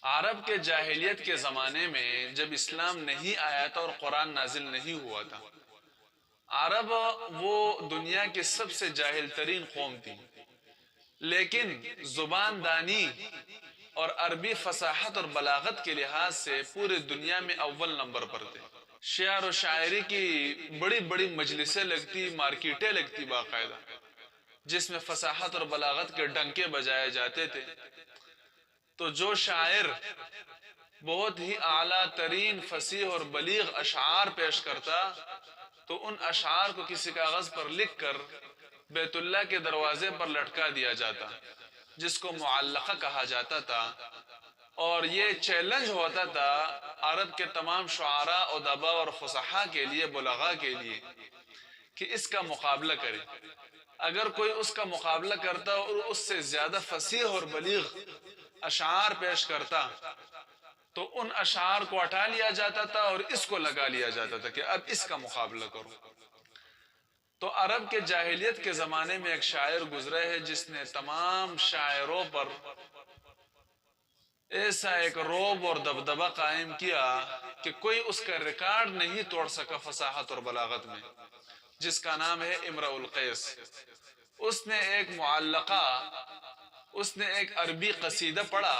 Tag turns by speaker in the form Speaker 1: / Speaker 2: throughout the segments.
Speaker 1: عرب کے جاہلیت کے زمانے میں جب اسلام نہیں آیا تھا اور قرآن نازل نہیں ہوا تھا، عرب وہ دنیا کی سب سے جاہل ترین قوم تھی، لیکن زبان دانی اور عربی فصاحت اور بلاغت کے لحاظ سے پورے دنیا میں اول نمبر پر تھے۔ شعر و شاعری کی بڑی بڑی مجلسیں لگتی، مارکیٹیں لگتی باقاعدہ، جس میں فصاحت اور بلاغت کے ڈنکے بجائے جاتے تھے۔ تو جو شاعر بہت ہی اعلیٰ ترین فصیح اور بلیغ اشعار پیش کرتا تو ان اشعار کو کسی کاغذ پر لکھ کر بیت اللہ کے دروازے پر لٹکا دیا جاتا، جس کو معلقہ کہا جاتا تھا، اور یہ چیلنج ہوتا تھا عرب کے تمام شعراء ادباء اور فصحاء کے لیے، بلغاء کے لیے، کہ اس کا مقابلہ کرے۔ اگر کوئی اس کا مقابلہ کرتا اور اس سے زیادہ فصیح اور بلیغ اشعار پیش کرتا تو ان اشعار کو ہٹا لیا جاتا تھا اور اس کو لگا لیا جاتا تھا کہ اب اس کا مقابلہ کرو۔ تو عرب کے جاہلیت کے زمانے میں ایک شاعر گزرے ہے جس نے تمام شاعروں پر ایسا ایک رعب اور دبدبہ قائم کیا کہ کوئی اس کا ریکارڈ نہیں توڑ سکا فصاحت اور بلاغت میں، جس کا نام ہے امرؤ القیس۔ اس نے ایک معلقہ، اس نے ایک عربی قصیدہ پڑھا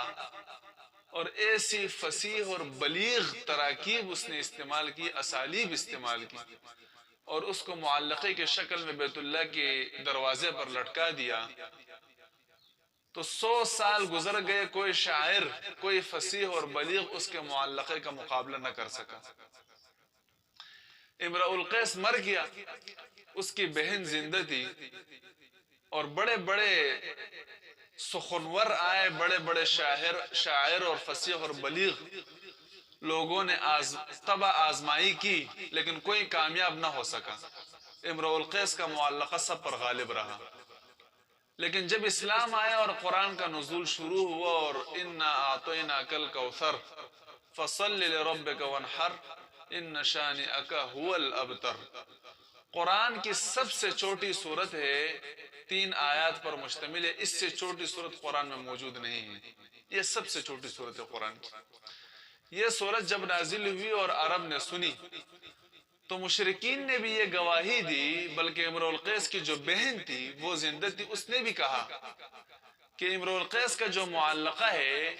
Speaker 1: اور ایسی فصیح اور بلیغ تراکیب اس نے استعمال کی، اسالیب استعمال کی، اور اس کو معلقے کی شکل میں بیت اللہ کے دروازے پر لٹکا دیا۔ تو 100 سال گزر گئے، کوئی شاعر، کوئی فصیح اور بلیغ اس کے معلقے کا مقابلہ نہ کر سکا۔ امرؤ القیس مر گیا، اس کی بہن زندہ تھی، اور بڑے بڑے سخنور آئے، بڑے بڑے شاعر اور فصیح اور بلیغ لوگوں نے طبع آزمائی کی، لیکن کوئی کامیاب نہ ہو سکا۔ امرؤ القیس کا معلقہ سب پر غالب رہا۔ لیکن جب اسلام آیا اور قرآن کا نزول شروع ہوا اور اِنَّا أَعْطَيْنَاكَ الْكَوْثَرَ فَصَلِّ لِرَبِّكَ وَانْحَرْ إِنَّ شَانِئَكَ هُوَ الْأَبْتَرُ، قرآن کی سب سے چھوٹی صورت ہے، 3 آیات پر مشتمل ہے، اس سے چھوٹی صورت قرآن میں موجود نہیں ہے، یہ سب سے چھوٹی صورت ہے قرآن کی۔ یہ صورت جب نازل ہوئی اور عرب نے سنی تو مشرکین نے بھی یہ گواہی دی، بلکہ امرؤ القیس کی جو بہن تھی وہ زندہ تھی، اس نے بھی کہا کہ امرؤ القیس کا جو معلقہ ہے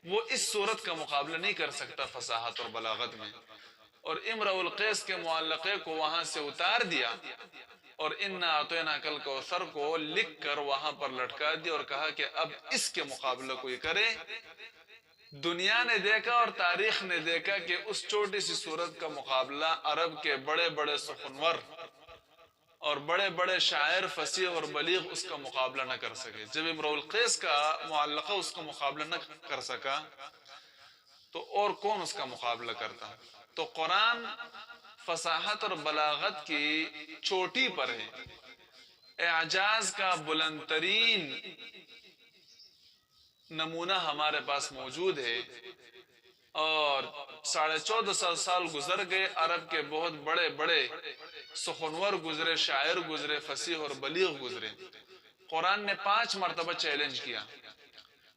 Speaker 1: وہ اس صورت کا مقابلہ نہیں کر سکتا فصاحت اور بلاغت میں، اور امرؤ القیس کے معلقے کو وہاں سے اتار دیا اور اِنَّا أَعْطَيْنَاكَ الْكَوْثَرَ کو لکھ کر وہاں پر لٹکا دیا اور کہا کہ اب اس کے مقابلہ کوئی کرے۔ دنیا نے دیکھا اور تاریخ نے دیکھا کہ اس چھوٹی سی صورت کا مقابلہ عرب کے بڑے بڑے سخنور اور بڑے بڑے شاعر، فصیح اور بلیغ اس کا مقابلہ نہ کر سکے۔ جب امرؤ القیس کا معلقہ اس کا مقابلہ نہ کر سکا تو اور کون اس کا مقابلہ کرتا؟ تو قرآن فصاحت اور بلاغت کی چوٹی پر ہے، اعجاز کا بلند ترین نمونہ ہمارے پاس موجود ہے، اور 1450 سال گزر گئے، عرب کے بہت بڑے بڑے سخنور گزرے، شاعر گزرے، فصیح اور بلیغ گزرے۔ قرآن نے 5 مرتبہ چیلنج کیا،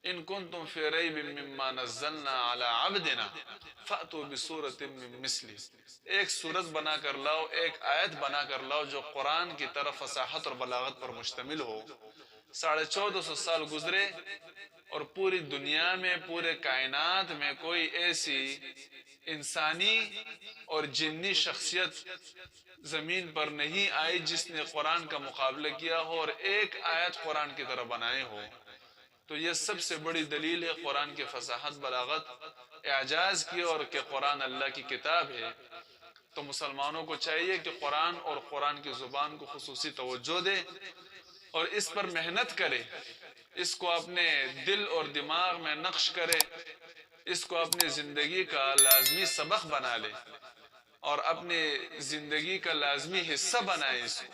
Speaker 1: ان کنتم فی ریب مما نزلنا علی عبدنا فأتوا بسورۃ من مثلہ، ایک سورت بنا کر لاؤ، ایک آیت بنا کر لاؤ جو قرآن کی طرف فصاحت اور بلاغت پر مشتمل ہو۔ 1450 سال گزرے اور پوری دنیا میں، پورے کائنات میں کوئی ایسی انسانی اور جنی شخصیت زمین پر نہیں آئی جس نے قرآن کا مقابلہ کیا ہو اور ایک آیت قرآن کی طرح بنائے ہو۔ تو یہ سب سے بڑی دلیل ہے قرآن کی فصاحت، بلاغت، اعجاز کی، اور کہ قرآن اللہ کی کتاب ہے۔ تو مسلمانوں کو چاہیے کہ قرآن اور قرآن کی زبان کو خصوصی توجہ دے اور اس پر محنت کرے، اس کو اپنے دل اور دماغ میں نقش کرے، اس کو اپنی زندگی کا لازمی سبق بنا لے اور اپنی زندگی کا لازمی حصہ بنائے اس کو۔